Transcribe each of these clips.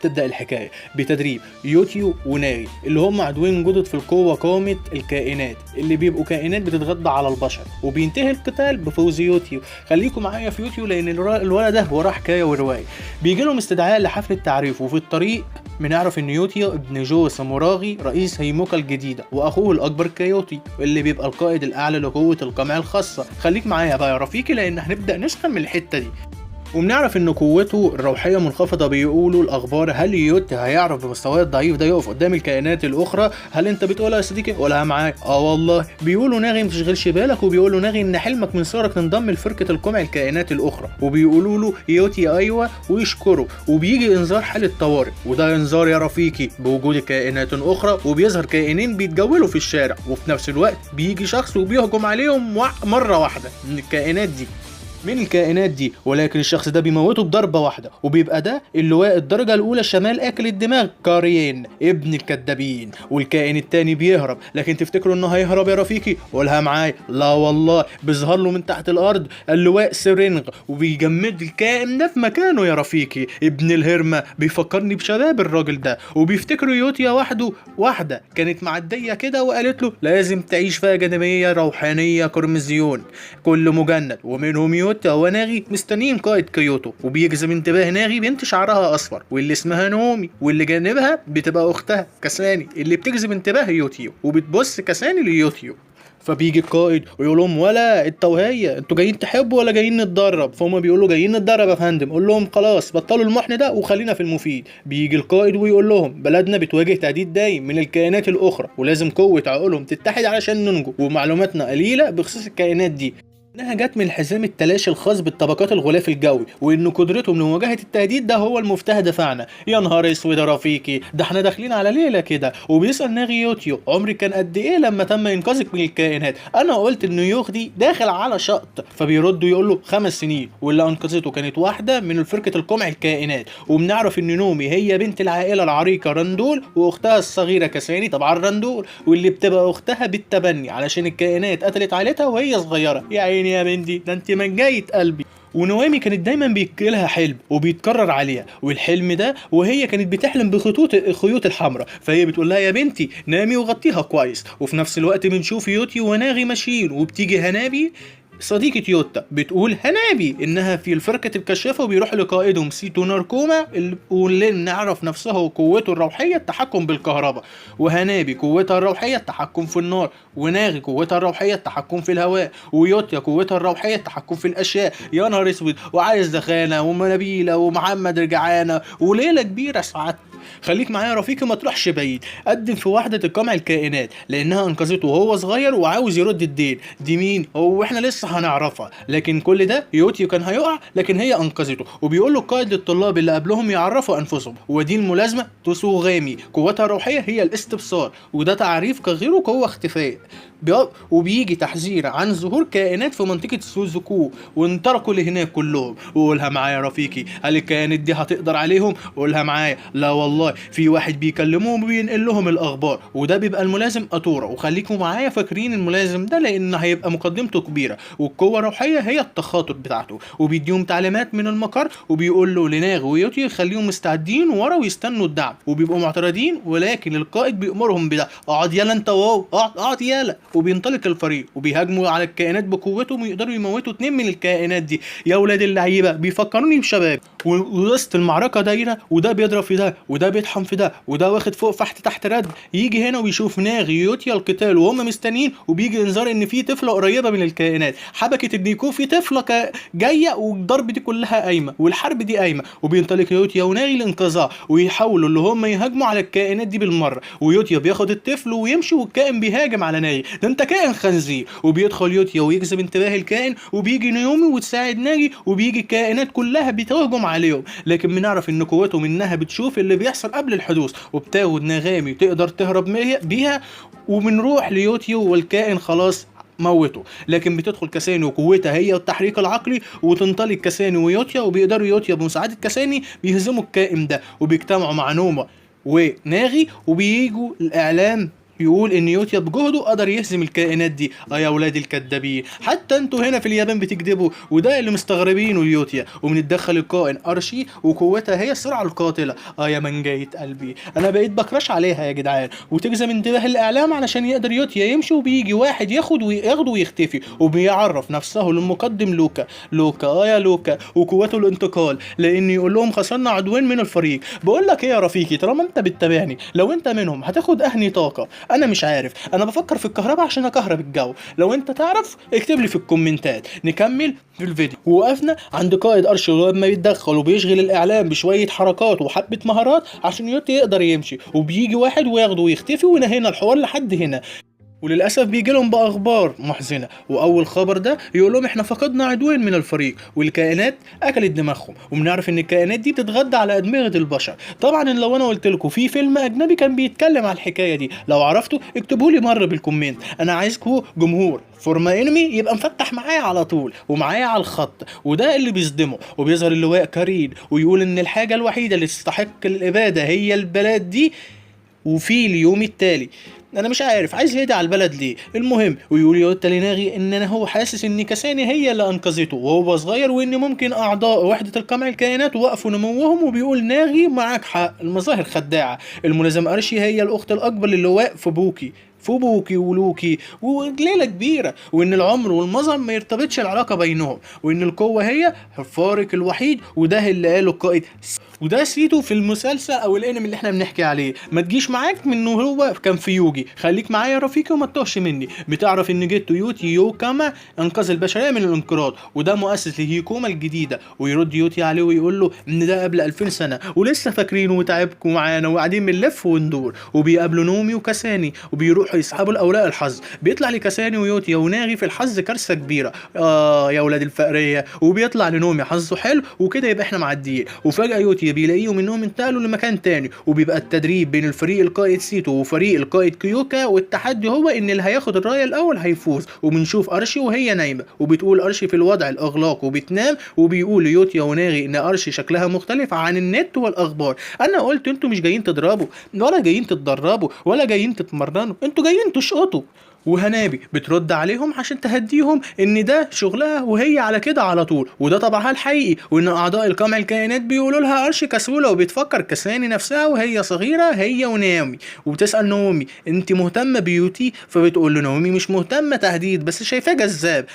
بتبدأ الحكاية بتدريب يوتيو وناغي اللي هم عدوين جدد في القوة قامة الكائنات اللي بيبقوا كائنات بتتغذى على البشر، وبينتهي القتال بفوز يوتيو. خليكم معايا في يوتيو لان الولد ده وراه حكاية ورواية. بيجي لهم استدعاء لحفل التعريف، وفي الطريق بنعرف ان يوتيو ابن جو ساموراغي رئيس هيموكا الجديدة، واخوه الاكبر كايوتي اللي بيبقى القائد الاعلى لقوة القمع الخاصة. خليك معايا بقى يا رفيقي لان هنبدأ نسخن من الحتة دي. وبنعرف ان قوته الروحيه منخفضه. بيقولوا الاخبار هل يوتي هيعرف بمستواه الضعيف ده يقف قدام الكائنات الاخرى؟ هل انت بتقولها يا صديقي؟ قولها معايا. والله بيقولوا ناغي ما تشغلش بالك، وبيقولوا ناغي ان حلمك من صغرك تنضم لفرقه القمع الكائنات الاخرى، وبيقولوا له يوتي ايوه ويشكره. وبيجي انذار حاله طوارئ، وده انذار يا رفيقي بوجود كائنات اخرى، وبيظهر كائنين بيتجولوا في الشارع، وفي نفس الوقت بيجي شخص وبيهجم عليهم مره واحده من الكائنات دي، ولكن الشخص ده بيموته بضربة واحدة. وبيبقى ده اللواء الدرجة الأولى شمال أكل الدماغ كارين ابن الكدابين. والكائن التاني بيهرب، لكن تفتكروا إنه هيهرب يا رفيقي؟ قولها معايا. لا والله، بيظهر له من تحت الأرض اللواء سيرينغ، وبيجمد الكائن ده في مكانه يا رفيقي. ابن الهرمة بيفكرني بشباب الراجل ده. وبيفتكروا يوتيا واحدة كانت معدية كده وقالت له لازم تعيش في أكاديمية روحانية كورمزيون كل مجند، ومنهم يوتيا وناغي مستنيين قائد كيوتو. وبيجذب انتباه ناغي بنت شعرها اصفر واللي اسمها نومي، واللي جانبها بتبقى اختها كاساني اللي بتجذب انتباه يوتيو، وبتبص كاساني ليوتيو. فبيجي القائد ويقول لهم ولا انت وهي انتوا جايين تحبوا ولا جايين نتدرب؟ فهم بيقولوا جايين نتدرب يا فندم. قول لهم خلاص بطلوا المحن ده وخلينا في المفيد. بيجي القائد ويقول لهم بلدنا بتواجه تهديد دايم من الكائنات الاخرى، ولازم قوه عقولهم تتحد علشان ننجو، ومعلوماتنا قليله بخصوص الكائنات دي، انها جت من حزام التلاشي الخاص بالطبقات الغلاف الجوي، وان قدرتهم لمواجهه التهديد ده هو المفتاح دفاعنا. يا نهار اسود يا رفيقي، ده احنا داخلين على ليله كده. وبيسال ناغي يوتيو عمري كان قد ايه لما تم انقاذك من الكائنات؟ انا قلت ان يوغدي داخل على شط. فبيرد ويقول له 5 سنين، واللي انقذته كانت واحده من فرقه القمع الكائنات. وبنعرف ان نومي هي بنت العائله العريقه راندول، واختها الصغيره كاساني طبعا راندول، واللي بتبقى اختها بالتبني علشان الكائنات قتلت عائلتها وهي صغيره. يا يا بنتي ده انت منجاية قلبي. ونوامي كانت دايما بيجيلها حلم وبيتكرر عليها، والحلم ده وهي كانت بتحلم الخيوط الحمراء. فهي بتقول لها يا بنتي نامي وغطيها كويس. وفي نفس الوقت بنشوف يوتي وناغي ماشيين، وبتيجي هنابي صديقة يوتا بتقول هنابي انها في الفرقة الكشافة، وبيروح لقائدهم سيتو ناركوما واللي نعرف نفسه وقوته الروحية التحكم بالكهرباء، وهنابي قوتها الروحية التحكم في النار، وناغي قوتها الروحية التحكم في الهواء، ويوتا قوتها الروحية التحكم في الاشياء. يا نهار اسود، وعايز دخانة ومنابيلة ومحمد رجعانة وليلة كبيرة ساعات. خليك معايا يا رفيقي ما تروحش بعيد. قدم في وحدة القمع الكائنات لانها انقذته وهو صغير وعاوز يرد الدين. دي مين هو احنا لسه هنعرفها، لكن كل ده يوتيو كان هيقع لكن هي انقذته. وبيقول له القائد للطلاب اللي قبلهم يعرفوا انفسهم، ودي الملازمه توسوغامي قوتها الروحيه هي الاستبصار، وده تعريف كغيره قوه اختفاء. وبيجي تحذير عن ظهور كائنات في منطقه سوزوكو، وانطلقوا لهناك كلهم. وقولها معايا يا رفيقي، هل الكائنات دي هتقدر عليهم؟ قولها معايا. لا والله، في واحد بيكلمهم وبينقل لهم الاخبار، وده بيبقى الملازم اطورا. وخليكم معايا فاكرين الملازم ده لان هيبقى مقدمته كبيره، والقوه الروحيه هي التخاطر بتاعته. وبيديهم تعليمات من المقر، وبيقول له لناغ ويوتي خليهم مستعدين ورا ويستنوا الدعم، وبيبقوا معترضين ولكن القائد بيأمرهم بده اقعد يلا انت واو اقعد يلا. وبينطلق الفريق وبيهاجموا على الكائنات بقوتهم، ويقدروا يموتوا 2 من الكائنات دي. يا ولاد اللعيبه بيفكروني بشباب. ووسط المعركه دايره، وده بيضرب في ده وده بيطحن في ده، وده واخد فوق فحت تحت رد. يجي هنا ويشوف ناغي يوتيا القتال وهم مستنيين، وبيجي انذار ان في طفله قريبه من الكائنات. حبكت ان يكون في طفله جايه، والضرب دي كلها قايمه والحرب دي قايمه. وبينطلق يوتيا وناغي لانقاذها، ويحاولوا اللي هم يهاجموا على الكائنات دي بالمره. ويوتيا بياخد الطفل ويمشي، والكائن بيهاجم على ناغي. ده انت كائن خنزير. وبيدخل يوتيا ويجذب انتباه الكائن، وبيجي نيومي وتساعد ناغي، وبيجي الكائنات كلها بتهجم عليهم. لكن بنعرف ان قوتهم انها بتشوف اللي بيحصل قبل الحدوث، وبتاخد نغامي تقدر تهرب بيها. وبنروح ليوتيو والكائن خلاص موته. لكن بتدخل كاساني وقوتها هي التحريك العقلي، وتنطلق كاساني ويوتيا، وبيقدروا يوتيا بمساعدة كاساني بيهزموا الكائن ده. وبيجتمعوا مع نوما وناغي، وبييجوا الاعلام يقول ان يوتيا بجهده قدر يهزم الكائنات دي. يا اولاد الكدابين، حتى انتوا هنا في اليابان بتكذبوا، وده اللي مستغربينه يوتيا. وبنتدخل الكائن ارشي وقوتها هي السرعه القاتله. يا منجايه قلبي، انا بقيت بكرش عليها يا جدعان، وتجذب انتباه الاعلام علشان يقدر يوتيا يمشي، وبيجي واحد ياخده ويختفي، وبيعرف نفسه للمقدم لوكا. يا لوكا، وقوته الانتقال، لان يقول لهم خسرنا عدوين من الفريق. بقول لك ايه يا رفيقي، طالما انت بتتابعني، لو انت منهم هتاخد اهني طاقه؟ انا مش عارف، انا بفكر في الكهرباء عشان اكهرب الجو. لو انت تعرف اكتب لي في الكومنتات. نكمل في الفيديو. وقفنا عند قائد ارشي لما يتدخل وبيشغل الاعلام بشويه حركات وحبه مهارات عشان يوتي يقدر يمشي، وبيجي واحد وياخده ويختفي، ونهينا الحوار لحد هنا. وللاسف بيجي لهم باخبار محزنه، واول خبر ده يقول لهم احنا فقدنا عدوين من الفريق، والكائنات اكلت دماغهم. وبنعرف ان الكائنات دي بتتغذى على ادمغه البشر. طبعا لو انا قلت لكم في فيلم اجنبي كان بيتكلم على الحكايه دي، لو عرفتوا اكتبوا لي مره بالكومنت. انا عايزكم جمهور فورما انمي يبقى مفتح معايا على طول ومعايا على الخط. وده اللي بيصدمه. وبيظهر اللواء كارين ويقول ان الحاجه الوحيده اللي تستحق الاباده هي البلاد دي، وفي اليوم التالي. انا مش عارف عايز يهدي على البلد ليه. المهم، ويقول يوتا لناغي ان انا هو حاسس ان كاساني هي اللي انقذته وهو صغير، وان ممكن اعضاء وحده القمع الكائنات وقفوا نموهم. وبيقول ناغي معاك حق، المظاهر خداعه. الملازم ارشي هي الاخت الاكبر للواء فوبوكي ولوكي، وليله كبيره، وان العمر والمظهر ما يرتبطش العلاقه بينهم، وان القوه هي الفارق الوحيد. وده اللي قاله القائد، وده سيتو في المسلسل او الانمي اللي احنا بنحكي عليه. ما تجيش معاك من انه هو كان في يوجي، خليك معايا يا رفيقي وما تتوهش مني. بتعرف ان جيتو يوتي يوكاما انقذ البشريه من الانقراض، وده مؤسس لهيكوما الجديده. ويرد يوتي عليه ويقول له ان ده قبل 2000 سنه ولسه فاكرينه وتعبكم معانا وقاعدين بنلف وندور. وبيقابلوا نومي وكاساني وبيروحوا يسحبوا الاوراق الحظ. بيطلع لكاساني ويوتي وناغي في الحظ كارثه كبيره. يا اولاد الفقريه. وبيطلع لنومي حظه حلو وكده يبقى احنا معديين. وفجاه يوتي بيلاقيهم انهم انتقلوا لمكان تاني، وبيبقى التدريب بين الفريق القائد سيتو وفريق القائد كيوكا، والتحدي هو ان اللي هياخد الرايه الاول هيفوز. وبنشوف ارشي وهي نايمه، وبتقول ارشي في الوضع الاغلاق وبتنام. وبيقول ليوتيا وناغي ان ارشي شكلها مختلف عن النت والاخبار. انا قلت انتوا مش جايين تضربوا ولا جايين تتدربوا ولا جايين تتمرنوا، انتوا جايين تشقطوا. وهنابي بترد عليهم عشان تهديهم ان ده شغلها وهي على كده على طول، وده طبعها الحقيقي. وان اعضاء القمع الكائنات بيقولوا لها ارشي كسوله، وبتفكر كساني نفسها وهي صغيره هي وناومي. وبتسال نومي انت مهتمه بيوتي؟ فبتقول له نومي مش مهتمه تهديد، بس شايفاه جذاب.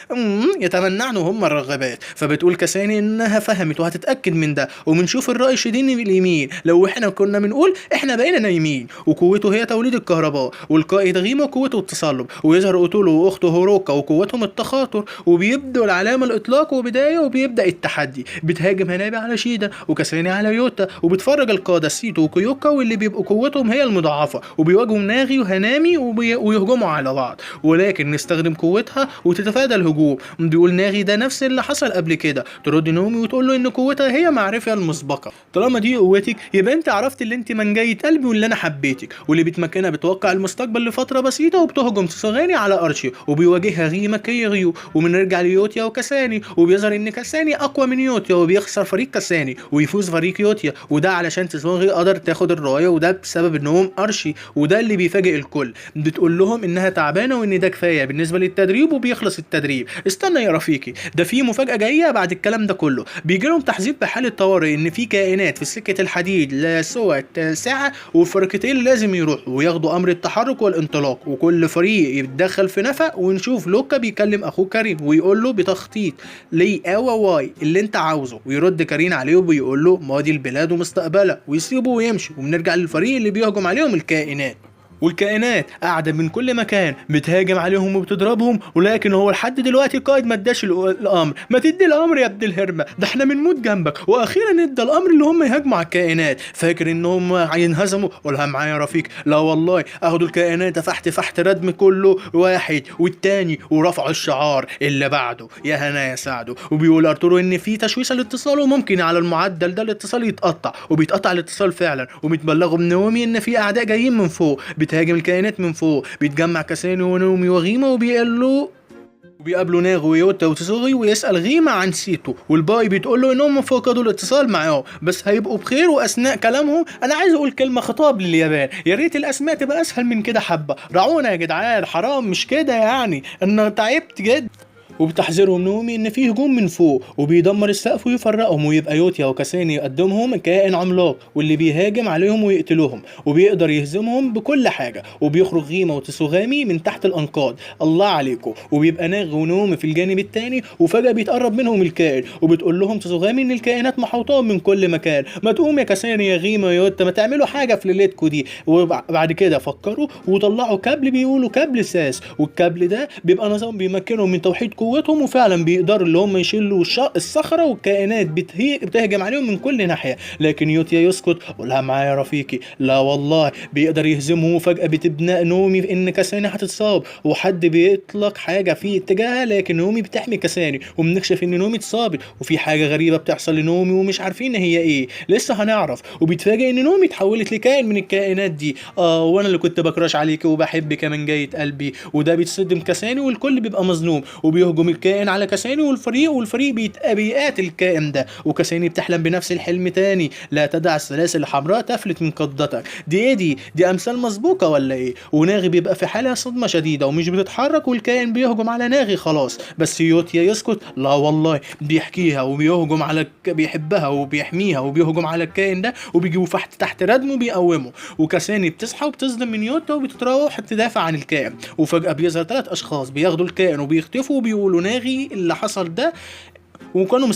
يتمنعنوا هم الرغبات. فبتقول كساني انها فهمت وهتتاكد من ده. وبنشوف الرأي شديد اليمين، لو احنا كنا بنقول احنا بقينا نايمين. وقوته هي توليد الكهرباء، والقائد غيمه قوته التصلب. ويظهر اوتولو واخته هوروكا وقوتهم التخاطر، وبيبدوا العلامه الاطلاق وبدايه، وبيبدا التحدي. بتهاجم هنابي على شيدا وكاساني على يوتا، وبتفرج القاده سيتو وكيوكا واللي بيبقوا قوتهم هي المضاعفه، وبيواجهوا ناغي وهنامي ويهجموا على بعض، ولكن نستخدم قوتها وتتفادى الهجوم. بيقول ناغي ده نفس اللي حصل قبل كده. ترد نومي وتقول له ان قوتها هي معرفه المسبقه. طالما دي قوتك يبقى انت عرفت اللي انت من جايه قلبي واللي انا حبيتك، واللي بتمكنها بتوقع المستقبل لفتره بسيطه، وبتهجم صغاني على ارشي وبيواجهها غيما كيريو. وبنرجع ليوتيا وكاساني، وبيظهر ان كاساني اقوى من يوتيا، وبيخسر فريق كاساني ويفوز فريق يوتيا. وده علشان تسونغي قدر تاخد الرايه، وده بسبب انهم ارشي. وده اللي بيفاجئ الكل. بتقول لهم انها تعبانه وان ده كفايه بالنسبه للتدريب، وبيخلص التدريب. استنى يا رفيقي، ده في مفاجاه جايه بعد الكلام ده كله. بيجي لهم تحذير بحاله طوارئ ان في كائنات في سكه الحديد لسوى ساعه، والفرقتين لازم يروحوا وياخدوا امر التحرك والانطلاق. وكل فريق يتدخل في نفق. ونشوف لوكا بيكلم اخوه كريم ويقول له بتخطيط لي واي اللي انت عاوزه. ويرد كريم عليه وبيقول له ماضي البلاد ومستقبلها، ويسيبه ويمشي. وبنرجع للفريق اللي بيهجم عليهم الكائنات. والكائنات قاعده من كل مكان بتهاجم عليهم وبتضربهم، ولكن هو لحد دلوقتي القائد ما اداش الامر. ما تدي الامر يا ابن الهرمه، ده احنا بنموت جنبك. واخيرا ادى الامر اللي هم يهاجموا على الكائنات. فاكر انهم هينهزموا؟ قولها معايا يا رفيق. لا والله، اخدوا الكائنات فحت ردم كله واحد والتاني، ورفعوا الشعار اللي بعده يا هنا يا سعده. وبيقول ارتورو ان في تشويش الاتصال، وممكن على المعدل ده الاتصال يتقطع، وبيتقطع الاتصال فعلا. وبيتبلغوا من نومي ان في اعداء جايين من فوق، بتهاجم الكائنات من فوق. بيتجمع كاساني ونومي وغيمة وبيقابلوا ناغي ويوتا وتسوغي، ويسأل غيمة عن سيتو، والباقي بتقول له انهم فقدوا الاتصال معاهم بس هيبقوا بخير. واثناء كلامهم انا عايز اقول كلمة خطاب لليابان، يا ريت الاسماء تبقى اسهل من كده حبة، راعونا يا جدعان، حرام مش كده يعني، انا تعبت جدا. وبتحذرهم نومي ان في هجوم من فوق وبيدمر السقف ويفرقهم، ويبقى يوتيا وكاساني يقدمهم كائن عملاق واللي بيهاجم عليهم ويقتلهم وبيقدر يهزمهم بكل حاجه. وبيخرج غيما وتسوغامي من تحت الانقاض، الله عليكم. وبيبقى ناغ ونومي في الجانب التاني، وفجاه بيتقرب منهم الكائن وبتقول لهم تسوغامي ان الكائنات محوطاهم من كل مكان، ما تقوم يا كاساني يا غيما يا يوتا ما تعملوا حاجه في ليلتكم دي. وبعد كده فكروا وطلعوا كابل بيقولوا كابل ساس، والكابل ده بيبقى نظام بيمكنهم من توحيد قوتهم، وفعلا بيقدروا اللي هم يشيلوا الصخره والكائنات بتهجم عليهم من كل ناحيه. لكن يوتيا يسكت ولا معايا يا رفيقي، لا والله بيقدر يهزمهم. وفجاه بتبنى نومي ان كاساني هتتصاب وحد بيطلق حاجه في اتجاهها، لكن نومي بتحمي كاساني وبنكشف ان نومي اتصابت وفي حاجه غريبه بتحصل لنومي ومش عارفين هي ايه، لسه هنعرف. وبيتفاجئ ان نومي اتحولت لكائن من الكائنات دي. وانا اللي كنت بكراش عليكي وبحبك يا من جايه قلبي. وده بيتصدم كاساني والكل بيبقى مظلوم، وبيهجم الكائن على كاساني والفريق بيقاتل الكائن ده. وكاساني بتحلم بنفس الحلم تاني، لا تدع السلاسل الحمراء تفلت من قبضتك. دي ايه دي امثال مسبوقه ولا ايه؟ وناغي بيبقى في حاله صدمه شديده ومش بتتحرك، والكائن بيهجم على ناغي خلاص. بس يوتيا يسكت، لا والله بيحكيها وبيهجم على بيحبها وبيحميها وبيهجم على الكائن ده وبيجيبوا تحت ردمه وبيقومه. وكاساني بتصحى وبتصدم من يوتا وبتتراوح تدافع عن الكائن. وفجاه بيظهر 3 اشخاص بياخدوا الكائن وبيختفوا وبيقولوا ناغي اللي حصل ده، وكانوا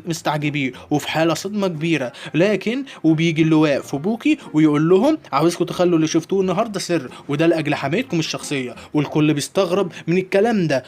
مستعجبين وفي حاله صدمه كبيره. لكن وبيجي اللواء فوبوكي ويقول لهم عاوزكم تخلوا اللي شفتوه النهارده سر، وده لاجل حمايتكم الشخصيه. والكل بيستغرب من الكلام ده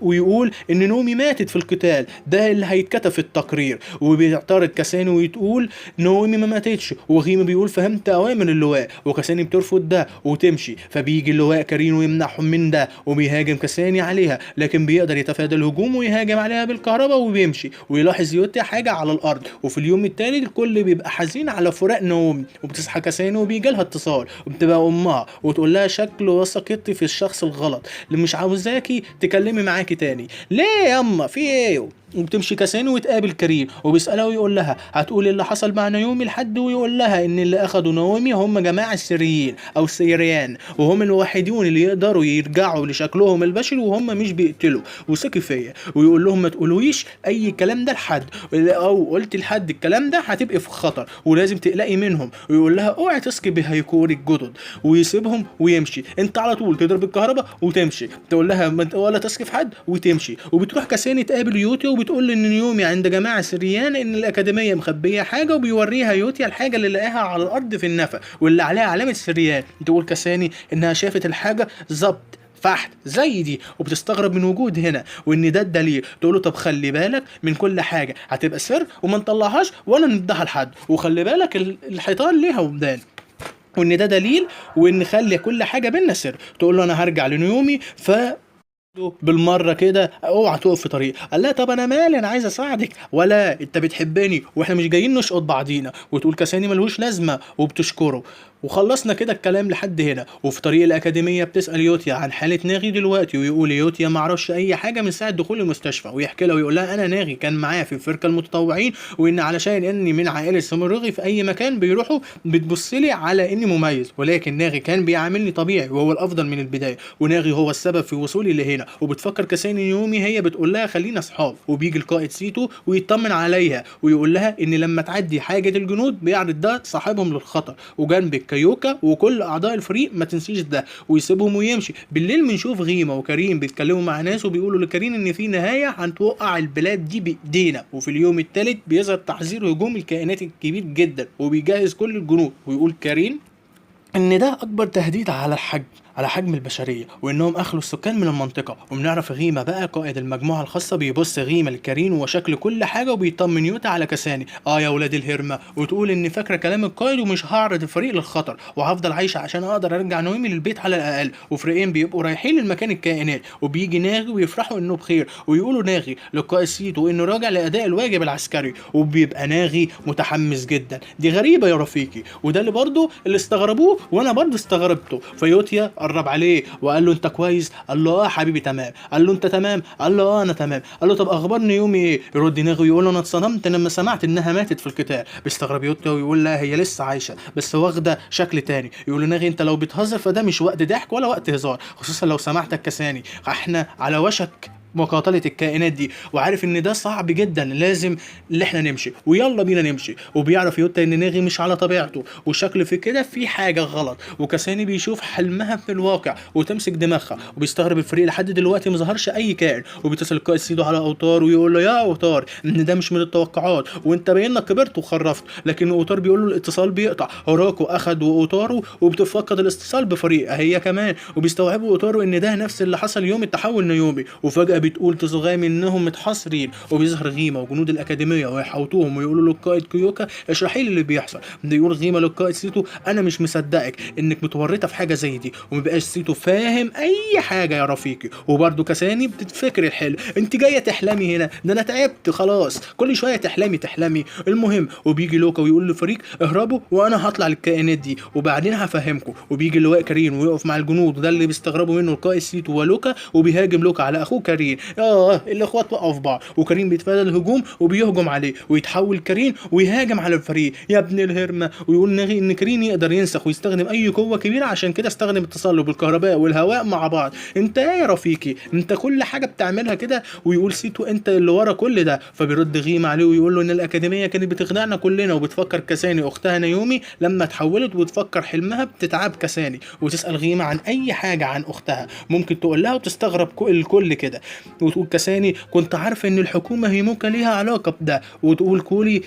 ويقول ان نومي ماتت في القتال، ده اللي هيتكتب في التقرير. وبيعترض كاساني وتقول نومي ما ماتتش، وغيما بيقول فهمت اوامر اللواء، وكاساني بترفض ده وتمشي. فبيجي اللواء كارين ويمنعهم من ده وبيهاجم كاساني عليها، لكن بيقدر يتفادى الهجوم ويهاجم عليها بالكهرباء وبيمشي. ويلاحظ يوتي حاجه على الارض. وفي اليوم التاني الكل بيبقى حزين على فراق نومي، وبتصحى كاساني وبيجي لها اتصال وبتبقى امها وتقول لها شكل وثقتي في الشخص الغلط اللي مش عاوزاكي تكلمي معاكي تاني. ليه ياما في ايه؟ وبتمشي كاساني وتقابل كريم وبيسألها ويقول لها هتقولي اللي حصل مع نيومي لحد، ويقول لها ان اللي اخدوا نيومي هم جماعة السريين او سيريان، وهم الوحيدون اللي يقدروا يرجعوا لشكلهم البشري وهم مش بيقتلوا وسكفية. ويقول لهم ما تقولويش اي كلام ده لحد، او قلت لحد الكلام ده هتبقي في خطر ولازم تقلقي منهم. ويقول لها اوعي تسكي بهيكوري الجدد، ويسيبهم ويمشي. انت على طول تضرب الكهرباء وتمشي، تقول لها ولا تسكي في حد وتمشي. وبتروح كاساني تقابل يوتي وبتقول ان نيومي عند جماعه سريان ان الاكاديميه مخبيه حاجه، وبيوريها يوتيا الحاجه اللي لقاها على الارض في النفق واللي عليها علامه سريان. تقول كاساني انها شافت الحاجه ظبط فحت زي دي وبتستغرب من وجود هنا وان ده الدليل. تقول له طب خلي بالك من كل حاجه هتبقى سر وما نطلعهاش ولا نديها لحد، وخلي بالك الحيطان ليها وبدان وان ده دليل، وان خلي كل حاجه بينا سر. تقول له انا هرجع لنيومي بالمره كده اوعى تقف في طريق. قال لها طب انا مالي انا عايز اساعدك، ولا انت بتحبني واحنا مش جايين نشقط بعضينا. وتقول كاساني ملهوش لازمه وبتشكره. وخلصنا كده الكلام لحد هنا. وفي طريق الاكاديميه بتسال يوتيا عن حاله ناغي دلوقتي، ويقول يوتيا ما اعرفش اي حاجه من ساعه دخول المستشفى، ويحكي لها ويقول لها انا ناغي كان معايا في الفرقه المتطوعين، وان علشان اني من عائله ساموراغي في اي مكان بيروحوا بتبص لي على اني مميز، ولكن ناغي كان بيعاملني طبيعي وهو الافضل من البدايه، وناغي هو السبب في وصولي لهنا. وبتفكر كاساني يومي هي بتقول لها خلينا اصحاب. وبيجي القائد سيتو ويطمن عليها ويقول لها ان لما تعدي حاجه الجنود بيعرض ده صاحبهم للخطر، وجنبك كايوكا وكل اعضاء الفريق ما تنسيش ده، ويسيبهم ويمشي. بالليل بنشوف غيما وكريم بيتكلموا مع ناس وبيقولوا لكريم ان في نهايه هنتوقع البلاد دي بايدينا. وفي اليوم الثالث بيظهر تحذير هجوم الكائنات الكبير جدا وبيجهز كل الجنود. ويقول كريم ان ده اكبر تهديد على حجم البشريه، وانهم اخلوا السكان من المنطقه. وبنعرف غيما بقى قائد المجموعه الخاصه بيبص غيما لكارين وشكل كل حاجه وبيطمن يوتا على كاساني يا ولاد الهرمه، وتقول ان فاكره كلام القائد ومش هعرض الفريق للخطر وهفضل عايشه عشان اقدر ارجع نويمي للبيت على الاقل. وفريقين بيبقوا رايحين للمكان الكائنات، وبيجي ناغي ويفرحوا انه بخير ويقولوا ناغي للقائد سيتو انه راجع لاداء الواجب العسكري، وبيبقى ناغي متحمس جدا. دي غريبه يا رفيقي، وده اللي برضه اللي استغربوه وانا برضه استغربته. فيوتيا قرب عليه وقال له انت كويس؟ قال له اه حبيبي تمام. قال له انت تمام؟ قال له اه انا تمام. قال له طب اخبار نيومي ايه؟ يرد ناغي يقول له انا اتصدمت لما سمعت انها ماتت في القتال. بيستغرب يوتا ويقول لا هي لسه عايشه بس واخده شكل تاني. يقول له ناغي انت لو بتهزر فده مش وقت ضحك ولا وقت هزار، خصوصا لو سمعتك كساني، احنا على وشك مقاتلة الكائنات دي، وعارف ان ده صعب جدا، لازم اللي احنا نمشي ويلا بينا نمشي. وبيعرف يوتا ان ناغي مش على طبيعته وشكل في كده في حاجة غلط، وكاساني بيشوف حلمها في الواقع وتمسك دماغها. وبيستغرب الفريق لحد دلوقتي مظهرش اي كائن، وبيتصل القائد سيدو على اوتار ويقول له يا اوتار ان ده مش من التوقعات وانت باين كبرت وخرفت. لكن اوتار بيقول له الاتصال بيقطع، هوراكو اخد واوتارو وبتفقد الاتصال بفريقها هي كمان. وبيستوعبوا اوتارو ان ده نفس اللي حصل يوم التحول نيومي. وفجأة بتقول تسوغامي انهم متحاصرين، وبيظهر غيما وجنود الاكاديميه ويحوطوهم ويقولوا للقائد كيوكا اشرحي لي اللي بيحصل. بيقول غيما للقائد سيتو انا مش مصدقك انك متورطه في حاجه زي دي. ومبقاش سيتو فاهم اي حاجه يا رفيقي. وبرده كاساني بتتفكر الحلم، انت جايه تحلمي هنا؟ ده انا تعبت خلاص، كل شويه تحلمي. المهم وبيجي لوكا ويقول للفريق اهربوا وانا هطلع للكائنات دي وبعدين هفهمكم. وبيجي اللواء كارين ويقف مع الجنود، وده اللي بيستغربوا منه القائد سيتو ولوكا، وبيهاجم لوكا على اخوه كارين. الاخوات وقعوا في بعض، وكريم بيتفادى الهجوم وبيهجم عليه، ويتحول كريم ويهاجم على الفريق. يا ابن الهرمه. ويقول ناغي ان كريم يقدر ينسخ ويستخدم اي قوه كبيره، عشان كده استخدم التصلب الكهرباء والهواء مع بعض. انت ايه يا رفيقي؟ انت كل حاجه بتعملها كده. ويقول سيتو انت اللي ورا كل ده. فبيرد غيما عليه ويقول له ان الاكاديميه كانت بتخدعنا كلنا، وبتفكر كاساني اختها نيومي لما اتحولت وتفكر حلمها بتتعب كاساني. وتسال غيما عن اي حاجه عن اختها ممكن تقول لها وتستغرب الكل كده. وتقول كاساني كنت عارفه ان الحكومه هي ممكن ليها علاقه بده. وتقول كولي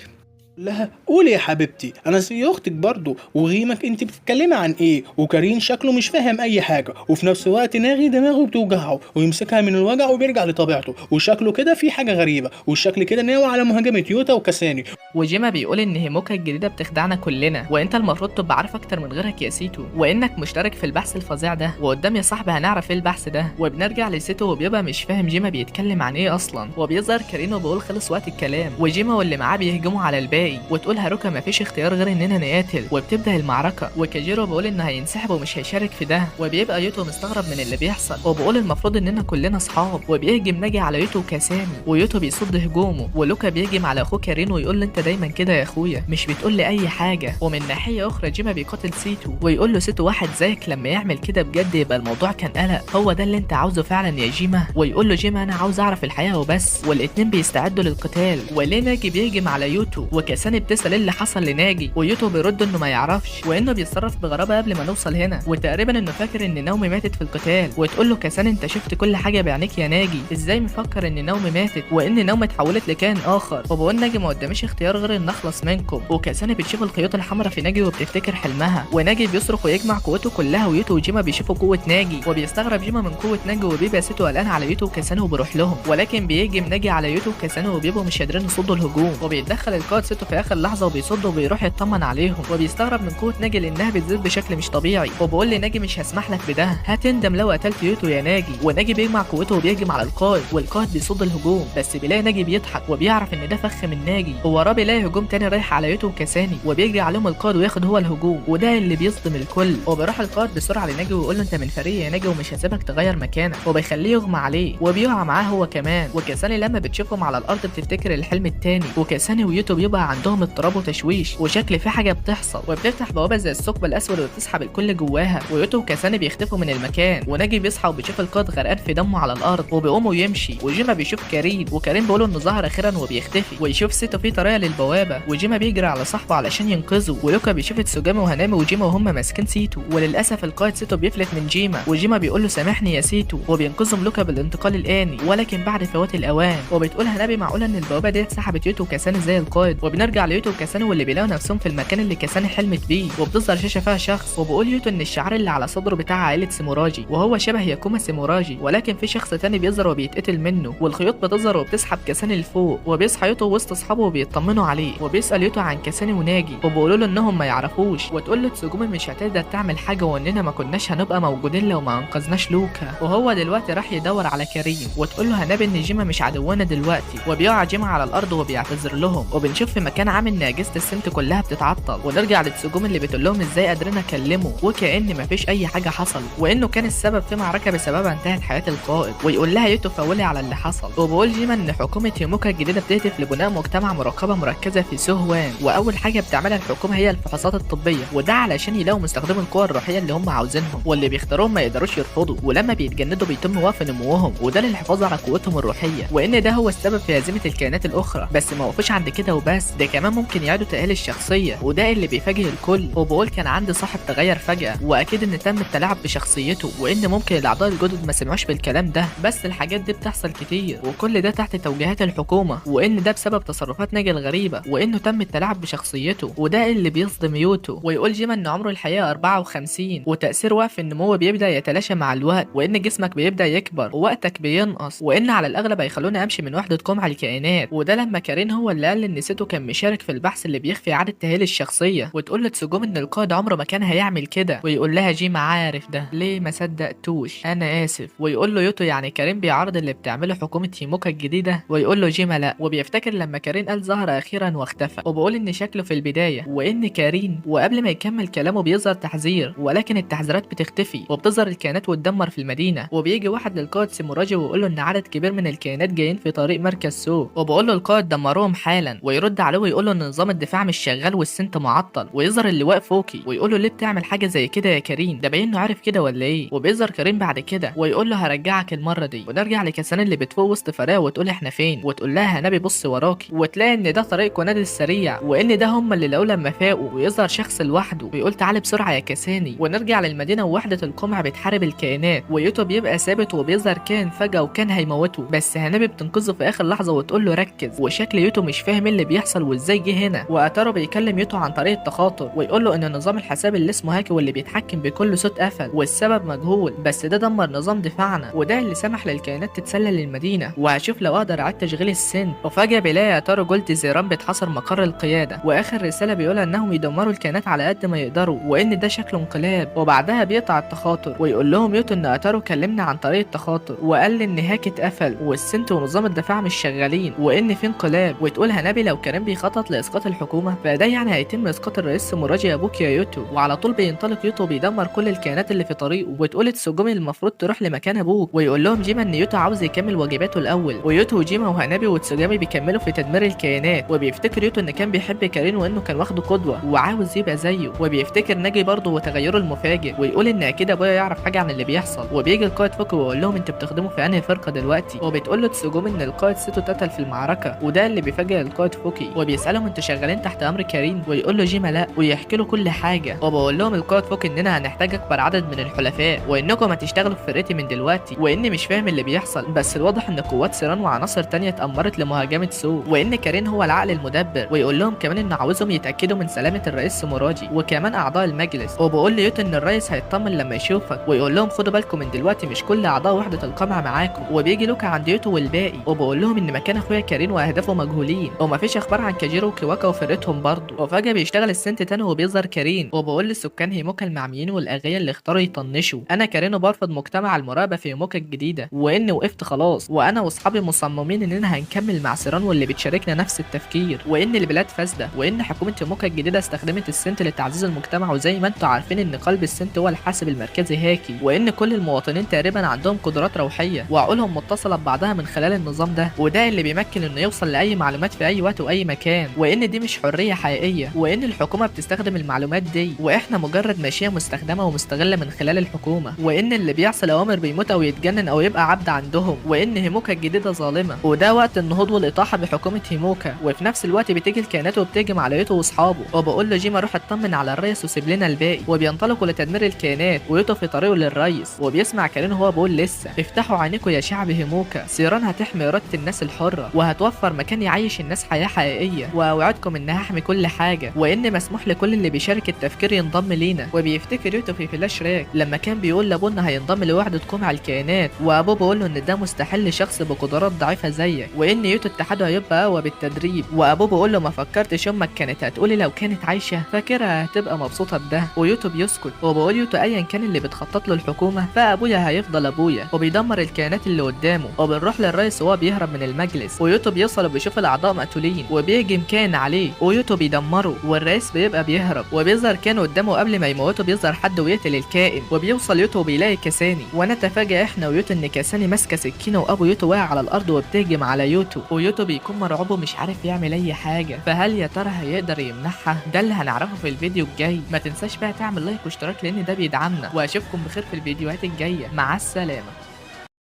لها قولي يا حبيبتي انا زي اختك برضو. وغيمك انت بتتكلمي عن ايه؟ وكريم شكله مش فاهم اي حاجه، وفي نفس الوقت ناغي دماغه بتوجعه ويمسكها من الوجع وبيرجع لطبيعته، وشكله كده في حاجه غريبه، والشكل كده ناوي على مهاجمه يوتا وكاساني. وجيما بيقول ان هيموكا الجديده بتخدعنا كلنا، وانت المفروض تبقى عارف اكتر من غيرك يا سيتو، وانك مشترك في البحث الفظيع ده. وقدام يا صاحبي هنعرف ايه البحث ده. وبنرجع لسيتو وبيبقى مش فاهم جيما بيتكلم عن ايه اصلا. وبيظهر كارين وبيقول خلص وقت الكلام، وجيما واللي معاه بيهجموا على الباقي. وتقول هاروكا مفيش اختيار غير اننا نقاتل، وبتبدا المعركه. وكاجيرو بيقول انه هينسحب ومش هيشارك في ده. وبيبقى يوتو مستغرب من اللي بيحصل، وبيقول المفروض اننا كلنا اصحاب. وبيهجم ناجي على يوتو وكاساني، ويوتو بيصد هجومه. ولوكا بيهجم على اخوه كارين ويقول له انت دايما كده يا اخويا، مش بتقول لي اي حاجه. ومن ناحيه اخرى جيما بيقاتل سيتو، ويقول له سيتو واحد زيك لما يعمل كده بجد يبقى الموضوع كان قلق، هو ده اللي انت عاوزه فعلا يا جيما؟ ويقول له جيما انا عاوز اعرف الحقيقه وبس. والاتنين بيستعدوا للقتال. وليه ناجي بيهجم على يوتو، وكاساني بتسال اللي حصل لناجي، ويوتو بيرد انه ما يعرفش، وانه بيتصرف بغرابه قبل ما نوصل هنا، وتقريبا انه فاكر ان ناومي ماتت في القتال. وتقول له كاساني انت شفت كل حاجه بعينيك يا ناجي، ازاي مفكر ان ناومي ماتت وان ناومي اتحولت لكائن اخر؟ وبقول ناجي ما قداميش اختيار غير ان اخلص منكم. وكاساني بتشوف الخيوط الحمراء في ناجي وبتفتكر حلمها، وناجي بيصرخ ويجمع قوته كلها، ويوتو وجيما بيشوفوا قوه ناجي. وبيستغرب جيما من قوه ناجي، وبيبقى سيتو قلقان على يوتو وكاساني وبيروح لهم، ولكن بيهجم ناجي على يوتو وكاساني وبيبقوا مش قادرين يصدوا الهجوم. وبيتدخل القائد سيتو في اخر لحظه وبيصد وبيروح يطمن عليهم. وبيستغرب من قوه ناجي لانها بتزيد بشكل مش طبيعي. وبقول لناجي مش هسمح لك بده، هتندم لو قتلت يوتو يا ناجي. وناجي بيجمع قوته وبيهجم على القائد، والقائد بيصد الهجوم، بس بيلاقي ناجي بيضحك وبيعرف ان ده فخ من ناجي. وراه بيلاقي هجوم تاني رايح على يوتو وكاساني، وبيجري عليهم القائد وياخد هو الهجوم، وده اللي بيصدم الكل. وبيروح القائد بسرعه لناجي ويقول له انت من فريق يا ناجي ومش هسيبك تغير مكانك، وبيخليه يغمى عليه وبيقع معاه هو كمان. وكاساني لما بتشوفهم على الارض بتفتكر الحلم التاني، وكاساني ويوتو بيبقى عندهم اضطراب وتشويش، وشكل في حاجه بتحصل، وبتفتح بوابه زي الثقب الاسود وبتسحب الكل جواها. ويوتو وكاساني بيختفوا من المكان، وناجي بيصحى وبيشوف القائد غرقان في دمه على الارض وبيقوم ويمشي. وجيما بيشوف كريم، وكريم بيقول انه ظهر اخيرا وبيختفي. ويشوف سيتو في طريقه للبوابه، وجيما بيجري على صاحبه علشان ينقذه. ولوكا بيشوف تسوجامي وهنامي وجيما وهم ماسكين سيتو، وللاسف القائد سيتو بيفلت من جيما، وجيما بيقول له سامحني يا سيتو، وبينقذهم لوكا بالانتقال الاني، ولكن بعد فوات الاوان. وبتقول هنابي معقوله ان البوابه ديت سحبت يوتو وكاساني زي القائد. وبنرجع ليوتو وكاساني واللي بيلاقوا نفسهم في المكان اللي كاساني حلمت بيه، وبتظهر شاشه فيها شخص. وبقول يوتو ان الشعار اللي على صدره بتاع عائله سيموراجي، وهو شبه ياكوما سيموراجي، ولكن في شخص تاني بيظهر وبيتقتل منه. والخيوط بتظهر وبتسحب كاساني لفوق، وبيصحى يوتو وسط اصحابه وبيطمنوا عليه. وبيسال يوتو عن كاساني وناجي، وبيقولوا له انهم ما يعرفوش. وتقول له تسوجومي مش هتقدر تعمل حاجه، واننا ما كناش هنبقى موجودين لو ما انقذناش لوكا، وهو دلوقتي راح يدور على كريم. وتقول له هنابي ان جيما مش عدونا دلوقتي. وبيقع جيما على الارض وبيعتذر لهم. وبنشوف في كان عامل ان اجهزه السنت كلها بتتعطل، ونرجع لتسوجومي اللي بتقول لهم ازاي قادرين اكلمه وكأن مفيش اي حاجه حصل، وانه كان السبب في معركه بسببها انتهت حياه القائد. ويقول لها يوتو فولي على اللي حصل. وبيقول جيما ان حكومه هيموكا الجديده بتهدف لبناء مجتمع مراقبه مركزه في سوهوان، واول حاجه بتعملها الحكومه هي الفحوصات الطبيه، وده علشان يلاقوا مستخدمي القوى الروحيه اللي هم عاوزينهم واللي بيختاروهم ما يقدروش يرفضوا، ولما بيتجندوا بيتم وقف نموهم، وده للحفاظ على قوتهم الروحيه، وان ده هو السبب في هزيمه الكائنات الاخرى. بس ما وقفوش عند كده وبس، ده كمان ممكن يعيدوا تاهيل الشخصيه، وده اللي بيفاجئ الكل. وبقول كان عندي صاحب تغير فجاه، واكيد ان تم التلاعب بشخصيته، وان ممكن الاعضاء الجدد ما سمعوش بالكلام ده، بس الحاجات دي بتحصل كتير، وكل ده تحت توجيهات الحكومه، وان ده بسبب تصرفات ناجي الغريبه، وانه تم التلاعب بشخصيته، وده اللي بيصدم يوتو. ويقول جيما ان عمره الحقيقه 54، وتاثير وقف النمو بيبدا يتلاشى مع الوقت، وان جسمك بيبدا يكبر ووقتك بينقص، وان على الاغلب هيخلوني امشي من وحده قمع الكائنات. وده لما كارين هو اللي قال ان سيتو كان مشارك في البحث اللي بيخفي اعاده تاهيل الشخصيه، وتقول لتسوجومي ان القائد عمره ما كان هيعمل كده، ويقول لها جيما عارف ده ليه ما صدقتوش انا اسف. ويقول له يوتو يعني كارين بيعارض اللي بتعمله حكومه هيموكا الجديده، ويقول له جيما لا، وبيفتكر لما كارين قال ظهر اخيرا واختفى، وبقول ان شكله في البدايه وان كارين، وقبل ما يكمل كلامه بيظهر تحذير، ولكن التحذيرات بتختفي وبتظهر الكائنات وتدمر في المدينه. وبيجي واحد للقائد سيموراجي ويقول له ان عدد كبير من الكائنات جايين في طريق مركز سو، وبقول له القائد دمروهم حالا، ويرد عليه ويقول له ان نظام الدفاع مش شغال والسنت معطل. ويظهر اللواء فوكي ويقول له ليه بتعمل حاجه زي كده يا كريم، ده باين انه عارف كده ولا ايه. وبيظهر كريم بعد كده ويقول له هرجعك المره دي. ونرجع لكسان اللي بتفوق وسط فراه وتقول احنا فين، وتقول لها هنبي بص وراكي، وتلاقي ان ده طريق كوناد السريع، وان ده هم اللي لقوه لما فاقوا. ويظهر شخص لوحده ويقول تعالى بسرعه يا كساني. ونرجع للمدينه ووحده القمع بتحارب الكائنات، ويوتو بيبقى ثابت، وبيظهر كائن فجاه وكان هيموته، بس هنبي بتنقذه في اخر لحظه وتقول له ركز. وشكل يوتو مش فاهم اللي بيحصل وازاي جه هنا. واتارو بيكلم يوتو عن طريق التخاطر، ويقول له ان نظام الحساب اللي اسمه هاكي واللي بيتحكم بكل صوت قفل، والسبب مجهول، بس ده دمر نظام دفاعنا، وده اللي سمح للكائنات تتسلل للمدينه. وهشوف لو اقدر اعيد تشغيل السن. وفجاه بيلاقي اتارو جولد زيران بتحاصر مقر القياده، واخر رساله بيقولها انهم يدمروا الكائنات على قد ما يقدروا، وان ده شكله انقلاب. وبعدها بيقطع التخاطر ويقول لهم يوتو ان اتارو كلمنا عن طريق التخاطر وقال لي ان هاكي اتقفل والسنت ونظام الدفاع مش شغالين، وان في انقلاب. وتقول هنبي لو كريم بيخطط لاسقاط الحكومه فده يعني هيتم اسقاط الرئيس سيموراجي ابوك يا يوتو. وعلى طول بينطلق يوتو وبيدمر كل الكائنات اللي في طريقه. وتقول تسوجومي المفروض تروح لمكان ابوك، ويقول لهم جيما ان يوتو عاوز يكمل واجباته الاول. ويوتو وجيما وهنبي وتسوجامي بيكملوا في تدمير الكائنات، وبيفتكر يوتو ان كان بيحب كارين وانه كان واخده قدوه وعاوز يبقى زيه. وبيفتكر ناجي برضه وتغيره المفاجئ، ويقول ان اكيد ابويا يعرف حاجه عن اللي بيحصل. وبيجي القائد فوكو ويقول لهم انتوا بتخدموا في انهي فرقه دلوقتي، وبتقول له تسوجومي ان القائد سيتو اتقتل في المعركه، وده اللي بيفاجئ القائد فوكي. وبيسالهم انتوا شغالين تحت امر كارين، ويقول له جيما لا، ويحكي له كل حاجه. وبقول لهم القائد فوكي اننا هنحتاج اكبر عدد من الحلفاء، وانكم هتشتغلوا في فرقتي من دلوقتي، واني مش فاهم اللي بيحصل، بس الواضح ان قوات سيران وعناصر تانية اتأمرت لمهاجمه سو، وان كارين هو العقل المدبر. ويقول لهم كمان ان عاوزهم يتاكدوا من سلامه الرئيس سيموراجي وكمان اعضاء المجلس. وبقول ليوتو ان الرئيس هيطمن لما يشوفك، ويقول لهم خدوا بالكم من دلوقتي مش كل اعضاء وحده القمع معاكم. وبيجي لوكا عند يوتو والباقي، وبقول لهم ان مكان اخويا كارين واهدافه مجهولين، ومفيش اخبار عن كاجيرو وكيواكا وفرقتهم برضه. وفجاه بيشتغل السنت تاني وبيظهر كارين، وبقول للسكان هيموكا المعميين والاغيار اللي اختاروا يطنشوا انا كارين وبرفض مجتمع المراقبه في هيموكا الجديده، واني وقفت خلاص، وانا واصحابي مصممين اننا هنكمل مع سيران واللي بتشاركنا نفس التفكير، وان البلاد فاسده، وان حكومه هيموكا الجديده استخدمت السنت لتعزيز المجتمع، وزي ما انتم عارفين ان قلب السنت هو الحاسب المركزي هاكي، وان كل المواطنين تقريبا عندهم قدرات روحيه وعقولهم متصله ببعضها من خلال النظام ده، وده اللي بيمكن انه يوصل لاي معلومات في اي وقت واي مكان، وان دي مش حريه حقيقيه، وان الحكومه بتستخدم المعلومات دي، واحنا مجرد ماشيه مستخدمه ومستغله من خلال الحكومه، وان اللي بيحصل اوامر بيموت او يتجنن او يبقى عبد عندهم، وان هيموكا الجديده ظالمه، وده وقت النهوض والاطاحه بحكومه هيموكا. وفي نفس الوقت بتيجي الكائنات وبتهجم على يوتو واصحابه، وبقول له جيما روح اطمن على الريس وسيب لنا الباقي، وبينطلقوا لتدمير الكائنات، ويوتو في طريقه للريس، وبيسمع كارين وهو بيقول لسه افتحوا عينيكم يا شعب هيموكا، سيران هتحمي اراده الناس الحره وهتوفر مكان يعيش الناس حياه حقيقيه، واوعدكم انها هحمي كل حاجه، وان مسموح لكل اللي بيشارك التفكير ينضم لينا. وبيفتكر يوتو في فلاش راك لما كان بيقول لابوه انه هينضم لوحده قمع الكائنات، وابوه بيقول له ان ده مستحيل لشخص بقدرات ضعيفه زيك، وان يوتو اتحاده هيبقى اقوى بالتدريب. وابوه بيقول له ما فكرتش امك كانت هتقولي لو كانت عايشه، فاكرها هتبقى مبسوطه بده. ويوتو بيسكت، وبقول يوتو ايا كان اللي بتخطط له الحكومه فابويا هيفضل ابويا، وبيدمر الكائنات اللي قدامه. وبنروح للرئيس وهو بيهرب من المجلس، ويوتو بيوصل وبيشوف الاعضاء مقتولين، وبيجي وبيهجم كان عليه ويوتو بيدمره، والرئيس بيبقى بيهرب وبيظهر كان قدامه قبل ما يموته، بيظهر حد ويقتل الكائن وبيوصل يوتو وبيلاقي كاساني، ونتفاجئ احنا ويوتو ان كاساني ماسكه سكينه وابو يوتو واقع على الارض وبتهجم على يوتو، ويوتو بيكون مرعوب ومش عارف يعمل اي حاجه، فهل يا ترى هيقدر يمنعها؟ ده اللي هنعرفه في الفيديو الجاي. ما تنساش بقى تعمل لايك واشتراك لان ده بيدعمنا، واشوفكم بخير في الفيديوهات الجايه. مع السلامه.